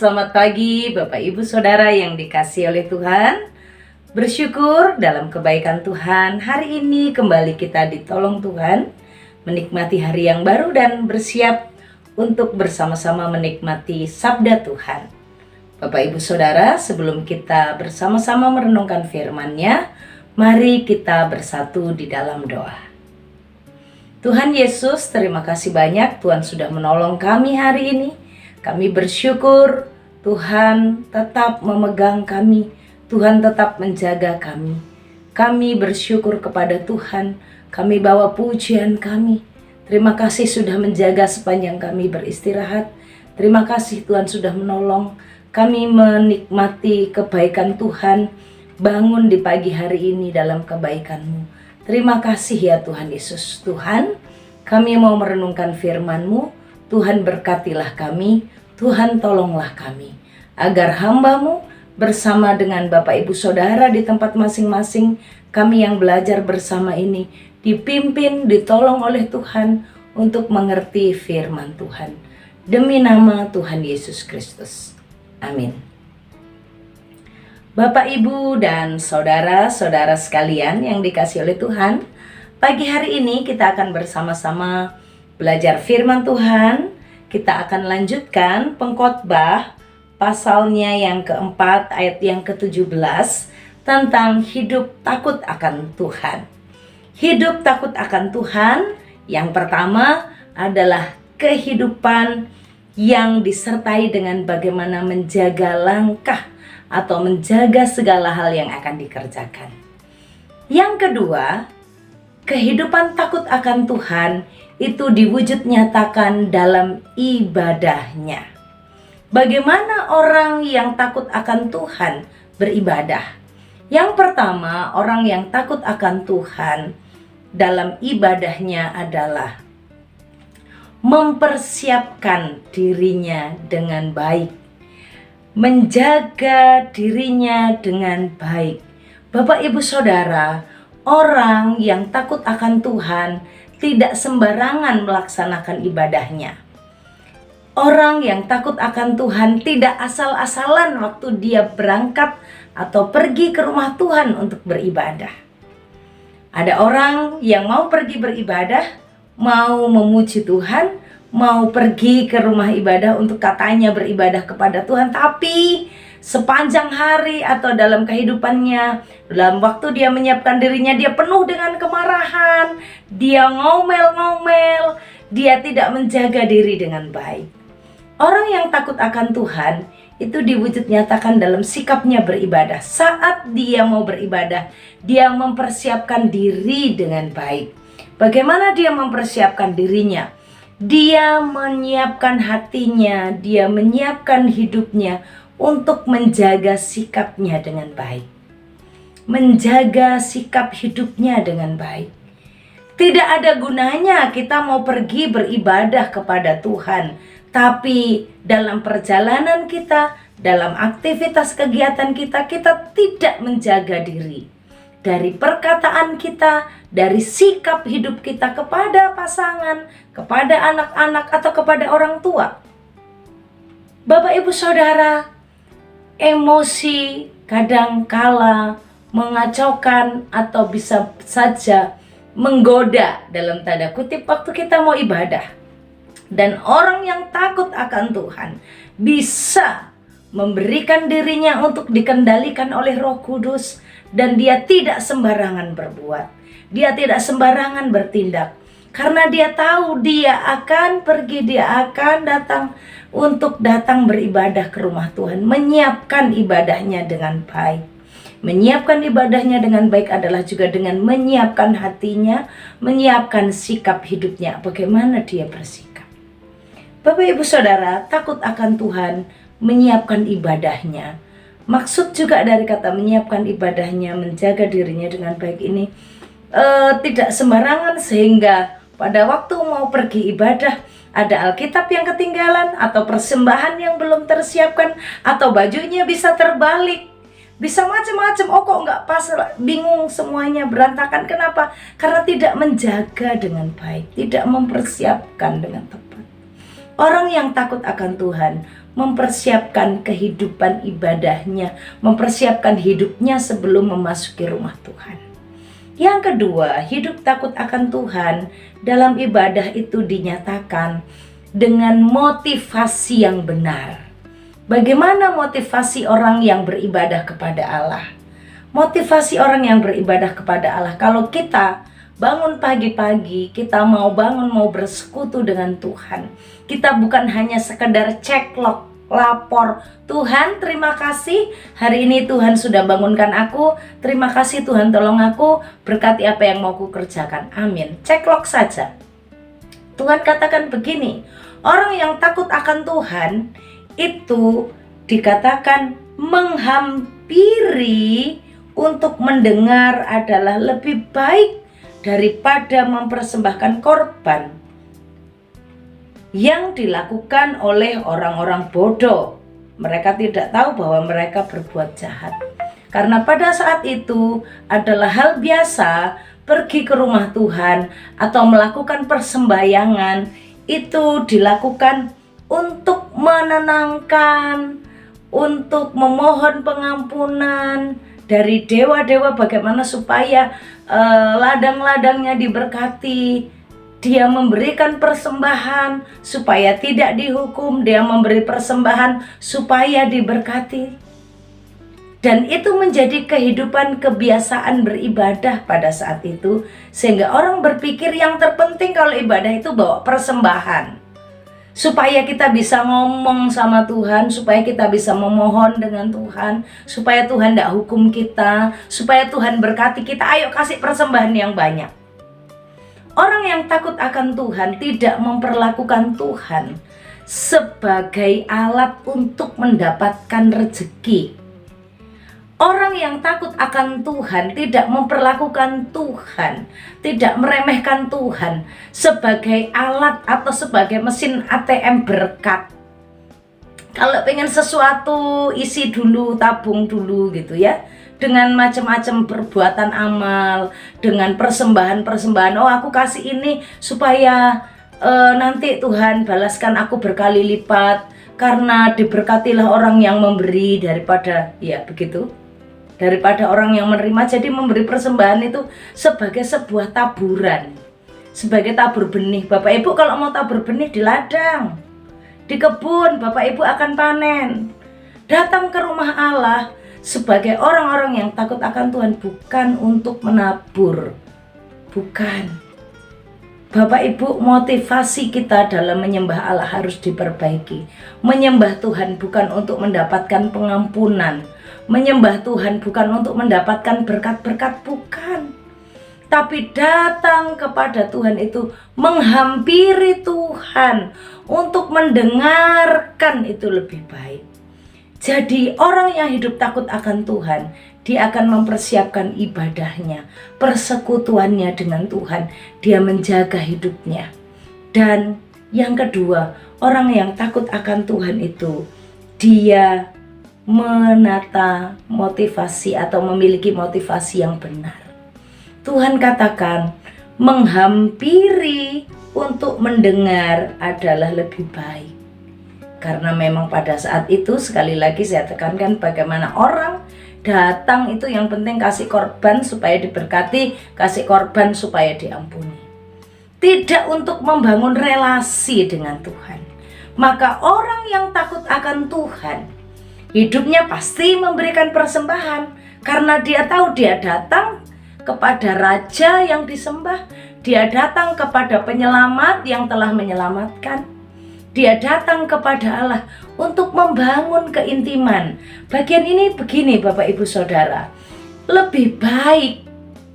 selamat pagi Bapak Ibu Saudara yang dikasihi oleh Tuhan. Bersyukur dalam kebaikan Tuhan, hari ini kembali kita ditolong Tuhan menikmati hari yang baru dan bersiap untuk bersama-sama menikmati sabda Tuhan. Bapak Ibu Saudara, sebelum kita bersama-sama merenungkan firman-Nya, mari kita bersatu di dalam doa. Tuhan Yesus, terima kasih banyak Tuhan sudah menolong kami hari ini. Kami bersyukur Tuhan tetap memegang kami, Tuhan tetap menjaga kami. Kami bersyukur kepada Tuhan, kami bawa pujian kami. Terima kasih sudah menjaga sepanjang kami beristirahat. Terima kasih Tuhan sudah menolong kami menikmati kebaikan Tuhan, bangun di pagi hari ini dalam kebaikan-Mu. Terima kasih ya Tuhan Yesus. Tuhan, kami mau merenungkan firman-Mu. Tuhan berkatilah kami, Tuhan tolonglah kami, agar hamba-Mu bersama dengan Bapak Ibu Saudara di tempat masing-masing, kami yang belajar bersama ini dipimpin, ditolong oleh Tuhan untuk mengerti firman Tuhan. Demi nama Tuhan Yesus Kristus. Amin. Bapak, Ibu, dan saudara-saudara sekalian yang dikasihi oleh Tuhan, pagi hari ini kita akan bersama-sama belajar firman Tuhan. Kita akan lanjutkan Pengkhotbah pasalnya yang keempat ayat yang ke-17 tentang hidup takut akan Tuhan. Hidup takut akan Tuhan yang pertama adalah kehidupan yang disertai dengan bagaimana menjaga langkah atau menjaga segala hal yang akan dikerjakan. Yang kedua, kehidupan takut akan Tuhan itu diwujud nyatakan dalam ibadahnya. Bagaimana orang yang takut akan Tuhan beribadah? Yang pertama, orang yang takut akan Tuhan dalam ibadahnya adalah mempersiapkan dirinya dengan baik, menjaga dirinya dengan baik. Bapak, Ibu, Saudara, orang yang takut akan Tuhan tidak sembarangan melaksanakan ibadahnya. Orang yang takut akan Tuhan tidak asal-asalan waktu dia berangkat atau pergi ke rumah Tuhan untuk beribadah. Ada orang yang mau pergi beribadah, mau memuji Tuhan, mau pergi ke rumah ibadah untuk katanya beribadah kepada Tuhan, tapi sepanjang hari atau dalam kehidupannya, dalam waktu dia menyiapkan dirinya, dia penuh dengan kemarahan, dia ngomel-ngomel, dia tidak menjaga diri dengan baik. Orang yang takut akan Tuhan itu diwujud nyatakan dalam sikapnya beribadah. Saat dia mau beribadah, dia mempersiapkan diri dengan baik. Bagaimana dia mempersiapkan dirinya? Dia menyiapkan hatinya, dia menyiapkan hidupnya untuk menjaga sikapnya dengan baik, menjaga sikap hidupnya dengan baik. Tidak ada gunanya kita mau pergi beribadah kepada Tuhan, tapi dalam perjalanan kita, dalam aktivitas kegiatan kita, kita tidak menjaga diri. Dari perkataan kita, dari sikap hidup kita kepada pasangan, kepada anak-anak, atau kepada orang tua. Bapak, Ibu, Saudara, emosi kadang-kala mengacaukan atau bisa saja menggoda dalam tanda kutip waktu kita mau ibadah. Dan orang yang takut akan Tuhan bisa memberikan dirinya untuk dikendalikan oleh Roh Kudus, dan dia tidak sembarangan berbuat, dia tidak sembarangan bertindak, karena dia tahu dia akan pergi, dia akan datang beribadah ke rumah Tuhan, menyiapkan ibadahnya dengan baik. Menyiapkan ibadahnya dengan baik adalah juga dengan menyiapkan hatinya, menyiapkan sikap hidupnya, bagaimana dia bersikap. Bapak, Ibu, Saudara, takut akan Tuhan, menyiapkan ibadahnya. Maksud juga dari kata menyiapkan ibadahnya, menjaga dirinya dengan baik ini tidak sembarangan, sehingga pada waktu mau pergi ibadah ada Alkitab yang ketinggalan, atau persembahan yang belum tersiapkan, atau bajunya bisa terbalik, bisa macam-macam. Oh, kok nggak pas, bingung semuanya, berantakan. Kenapa? Karena tidak menjaga dengan baik, tidak mempersiapkan dengan tepat. Orang yang takut akan Tuhan mempersiapkan kehidupan ibadahnya, mempersiapkan hidupnya sebelum memasuki rumah Tuhan. Yang kedua, hidup takut akan Tuhan dalam ibadah itu dinyatakan dengan motivasi yang benar. Bagaimana motivasi orang yang beribadah kepada Allah? Motivasi orang yang beribadah kepada Allah, kalau kita bangun pagi-pagi, kita mau bangun, mau bersekutu dengan Tuhan. Kita bukan hanya sekedar cek log, lapor, Tuhan terima kasih, hari ini Tuhan sudah bangunkan aku, terima kasih Tuhan tolong aku, berkati apa yang mau ku kerjakan, amin. Cek log saja. Tuhan katakan begini, orang yang takut akan Tuhan itu dikatakan menghampiri untuk mendengar adalah lebih baik daripada mempersembahkan korban yang dilakukan oleh orang-orang bodoh. Mereka tidak tahu bahwa mereka berbuat jahat. Karena pada saat itu adalah hal biasa pergi ke rumah Tuhan atau melakukan persembahyangan, itu dilakukan untuk menenangkan, untuk memohon pengampunan dari dewa-dewa, bagaimana supaya ladang-ladangnya diberkati. Dia memberikan persembahan supaya tidak dihukum, dia memberi persembahan supaya diberkati. Dan itu menjadi kehidupan kebiasaan beribadah pada saat itu, sehingga orang berpikir yang terpenting kalau ibadah itu bawa persembahan, supaya kita bisa ngomong sama Tuhan, supaya kita bisa memohon dengan Tuhan, supaya Tuhan tidak hukum kita, supaya Tuhan berkati kita, ayo kasih persembahan yang banyak. Orang yang takut akan Tuhan tidak memperlakukan Tuhan sebagai alat untuk mendapatkan rezeki. Orang yang takut akan Tuhan tidak memperlakukan Tuhan, tidak meremehkan Tuhan sebagai alat atau sebagai mesin ATM berkat. Kalau pengen sesuatu isi dulu, tabung dulu gitu ya, dengan macam-macam perbuatan amal, dengan persembahan-persembahan. Oh, aku kasih ini supaya nanti Tuhan balaskan aku berkali lipat, karena diberkatilah orang yang memberi daripada ya begitu, daripada orang yang menerima. Jadi memberi persembahan itu sebagai sebuah taburan, sebagai tabur benih. Bapak Ibu kalau mau tabur benih di ladang, di kebun, Bapak Ibu akan panen. Datang ke rumah Allah sebagai orang-orang yang takut akan Tuhan, bukan untuk menabur, bukan. Bapak Ibu, motivasi kita dalam menyembah Allah harus diperbaiki. Menyembah Tuhan bukan untuk mendapatkan pengampunan, menyembah Tuhan bukan untuk mendapatkan berkat-berkat, bukan. Tapi datang kepada Tuhan itu menghampiri Tuhan untuk mendengarkan, itu lebih baik. Jadi orang yang hidup takut akan Tuhan, dia akan mempersiapkan ibadahnya, persekutuannya dengan Tuhan, dia menjaga hidupnya. Dan yang kedua, orang yang takut akan Tuhan itu, dia menata motivasi atau memiliki motivasi yang benar. Tuhan katakan, menghampiri untuk mendengar adalah lebih baik. Karena memang pada saat itu, sekali lagi saya tekankan, bagaimana orang datang itu yang penting kasih korban supaya diberkati, kasih korban supaya diampuni. Tidak untuk membangun relasi dengan Tuhan. Maka orang yang takut akan Tuhan, hidupnya pasti memberikan persembahan. Karena dia tahu dia datang kepada Raja yang disembah, dia datang kepada penyelamat yang telah menyelamatkan. Dia datang kepada Allah untuk membangun keintiman. Bagian ini begini Bapak Ibu Saudara, lebih baik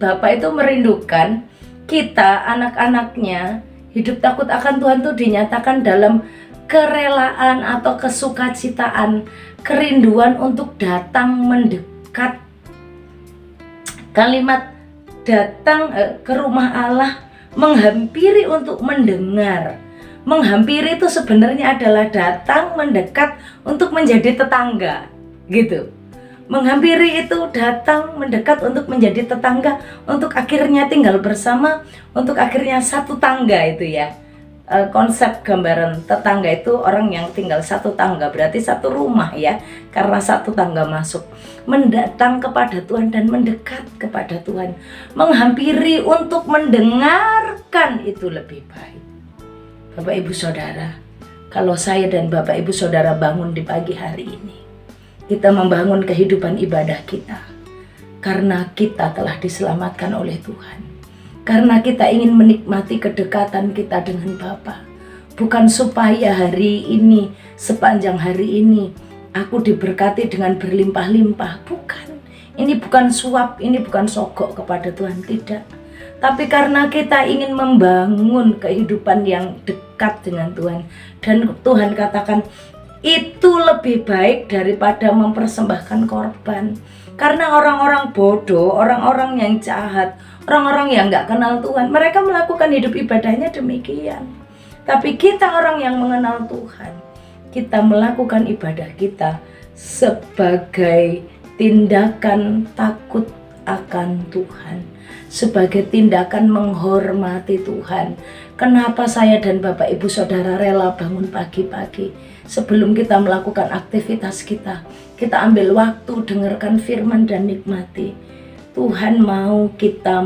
Bapak itu merindukan kita anak-anaknya hidup takut akan Tuhan itu dinyatakan dalam kerelaan atau kesukacitaan, kerinduan untuk datang mendekat. Kalimat datang ke rumah Allah, menghampiri untuk mendengar. Menghampiri itu sebenarnya adalah datang mendekat untuk menjadi tetangga, gitu. Menghampiri itu datang mendekat untuk menjadi tetangga, untuk akhirnya tinggal bersama, untuk akhirnya satu tangga itu ya. konsep gambaran tetangga itu orang yang tinggal satu tangga, berarti satu rumah ya, karena satu tangga masuk. Mendatang kepada Tuhan dan mendekat kepada Tuhan, menghampiri untuk mendengarkan itu lebih baik. Bapak Ibu Saudara, kalau saya dan Bapak Ibu Saudara bangun di pagi hari ini, kita membangun kehidupan ibadah kita karena kita telah diselamatkan oleh Tuhan. Karena kita ingin menikmati kedekatan kita dengan Bapa. Bukan supaya hari ini, sepanjang hari ini, aku diberkati dengan berlimpah-limpah. Bukan. Ini bukan suap, ini bukan sogok kepada Tuhan. Tidak. Tapi karena kita ingin membangun kehidupan yang dekat dengan Tuhan. Dan Tuhan katakan, itu lebih baik daripada mempersembahkan korban. Karena orang-orang bodoh, orang-orang yang jahat, orang-orang yang gak kenal Tuhan, mereka melakukan hidup ibadahnya demikian. Tapi kita orang yang mengenal Tuhan, kita melakukan ibadah kita sebagai tindakan takut akan Tuhan, sebagai tindakan menghormati Tuhan. Kenapa saya dan Bapak Ibu Saudara rela bangun pagi-pagi sebelum kita melakukan aktivitas kita ambil waktu dengarkan firman dan nikmati. Tuhan mau kita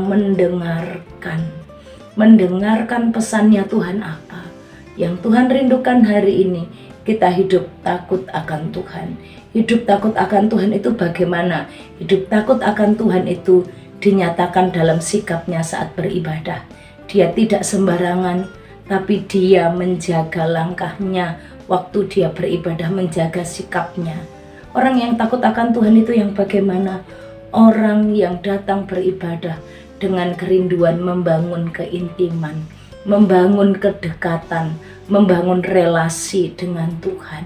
mendengarkan pesannya Tuhan apa yang Tuhan rindukan hari ini. Kita hidup takut akan Tuhan. Hidup takut akan Tuhan itu bagaimana? Hidup takut akan Tuhan itu dinyatakan dalam sikapnya saat beribadah. Dia tidak sembarangan, tapi dia menjaga langkahnya waktu dia beribadah, menjaga sikapnya. Orang yang takut akan Tuhan itu yang bagaimana? Orang yang datang beribadah dengan kerinduan membangun keintiman, membangun kedekatan, membangun relasi dengan Tuhan.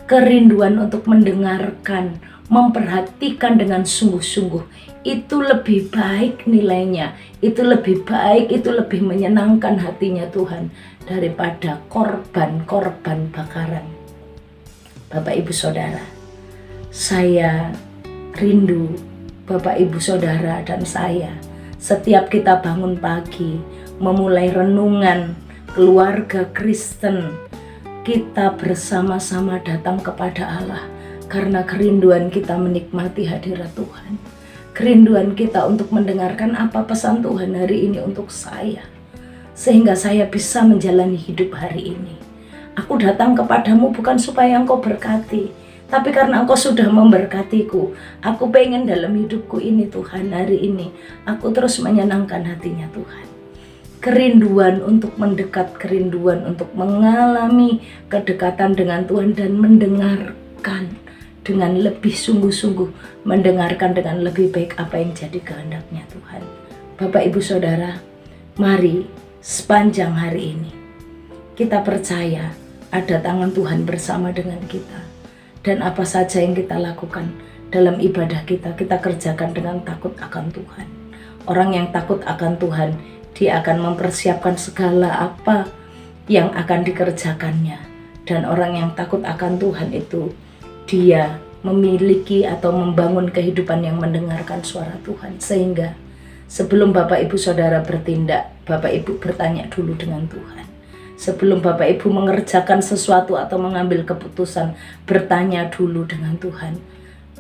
Kerinduan untuk mendengarkan, memperhatikan dengan sungguh-sungguh, itu lebih baik nilainya, itu lebih baik, itu lebih menyenangkan hatinya Tuhan daripada korban-korban bakaran. Bapak Ibu Saudara, saya rindu Bapak Ibu Saudara dan saya, setiap kita bangun pagi, memulai renungan keluarga Kristen, kita bersama-sama datang kepada Allah karena kerinduan kita menikmati hadirat Tuhan. Kerinduan kita untuk mendengarkan apa pesan Tuhan hari ini untuk saya, sehingga saya bisa menjalani hidup hari ini. Aku datang kepadamu bukan supaya engkau berkati, tapi karena engkau sudah memberkatiku. Aku pengen dalam hidupku ini Tuhan, hari ini aku terus menyenangkan hatinya Tuhan. Kerinduan untuk mendekat, kerinduan untuk mengalami kedekatan dengan Tuhan dan mendengarkan dengan lebih sungguh-sungguh, mendengarkan dengan lebih baik apa yang jadi kehendaknya Tuhan. Bapak Ibu Saudara, mari sepanjang hari ini kita percaya ada tangan Tuhan bersama dengan kita. Dan apa saja yang kita lakukan dalam ibadah kita, kita kerjakan dengan takut akan Tuhan. Orang yang takut akan Tuhan, dia akan mempersiapkan segala apa yang akan dikerjakannya. Dan orang yang takut akan Tuhan itu, dia memiliki atau membangun kehidupan yang mendengarkan suara Tuhan. Sehingga sebelum Bapak Ibu Saudara bertindak, Bapak Ibu bertanya dulu dengan Tuhan. Sebelum Bapak Ibu mengerjakan sesuatu atau mengambil keputusan, bertanya dulu dengan Tuhan.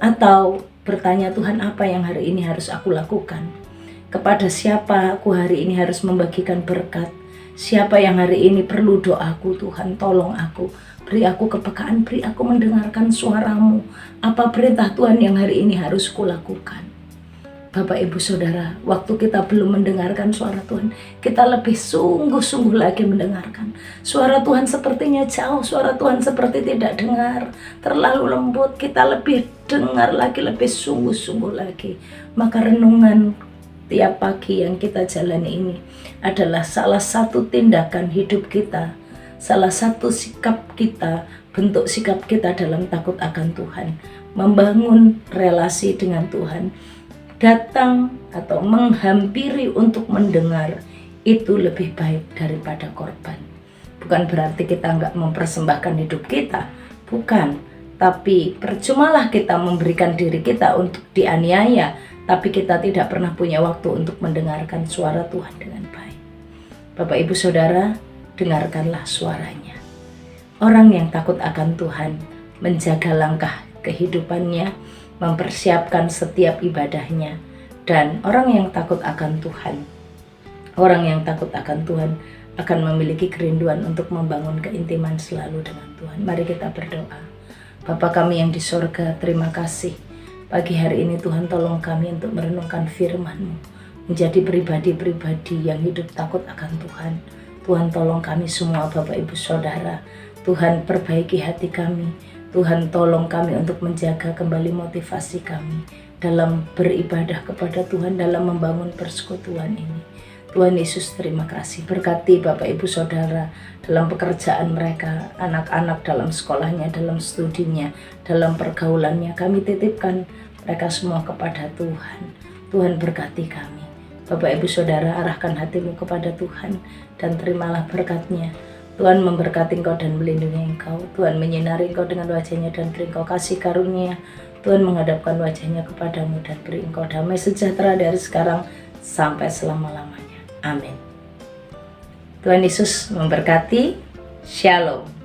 Atau bertanya, Tuhan, apa yang hari ini harus aku lakukan? Kepada siapa aku hari ini harus membagikan berkat? Siapa yang hari ini perlu doaku? Tuhan, tolong aku. Beri aku kepekaan, beri aku mendengarkan suaramu. Apa perintah Tuhan yang hari ini harus kulakukan? Bapak Ibu Saudara, waktu kita belum mendengarkan suara Tuhan, kita lebih sungguh-sungguh lagi mendengarkan. Suara Tuhan sepertinya jauh, suara Tuhan seperti tidak dengar, terlalu lembut, kita lebih dengar lagi, lebih sungguh-sungguh lagi. Maka renungan tiap pagi yang kita jalani ini adalah salah satu tindakan hidup kita, salah satu sikap kita, bentuk sikap kita dalam takut akan Tuhan, membangun relasi dengan Tuhan. Datang atau menghampiri untuk mendengar itu lebih baik daripada korban. Bukan berarti kita nggak mempersembahkan hidup kita, bukan. Tapi percumalah kita memberikan diri kita untuk dianiaya, tapi kita tidak pernah punya waktu untuk mendengarkan suara Tuhan dengan baik. Bapak Ibu Saudara, dengarkanlah suaranya. Orang yang takut akan Tuhan menjaga langkah kehidupannya, mempersiapkan setiap ibadahnya. Dan orang yang takut akan Tuhan akan memiliki kerinduan untuk membangun keintiman selalu dengan Tuhan. Mari kita berdoa. Bapa kami yang di sorga, terima kasih. Pagi hari ini Tuhan tolong kami untuk merenungkan firman-Mu, menjadi pribadi-pribadi yang hidup takut akan Tuhan. Tuhan tolong kami semua Bapak Ibu Saudara. Tuhan perbaiki hati kami. Tuhan tolong kami untuk menjaga kembali motivasi kami dalam beribadah kepada Tuhan, dalam membangun persekutuan ini. Tuhan Yesus terima kasih. Berkati Bapak Ibu Saudara dalam pekerjaan mereka, anak-anak dalam sekolahnya, dalam studinya, dalam pergaulannya. Kami titipkan mereka semua kepada Tuhan. Tuhan berkati kami. Bapak Ibu Saudara, arahkan hatimu kepada Tuhan dan terimalah berkat-Nya. Tuhan memberkati engkau dan melindungi engkau. Tuhan menyinari engkau dengan wajah-Nya dan beri engkau kasih karunia. Tuhan menghadapkan wajah-Nya kepadamu dan beri engkau damai sejahtera dari sekarang sampai selama-lamanya. Amin. Tuhan Yesus memberkati. Shalom.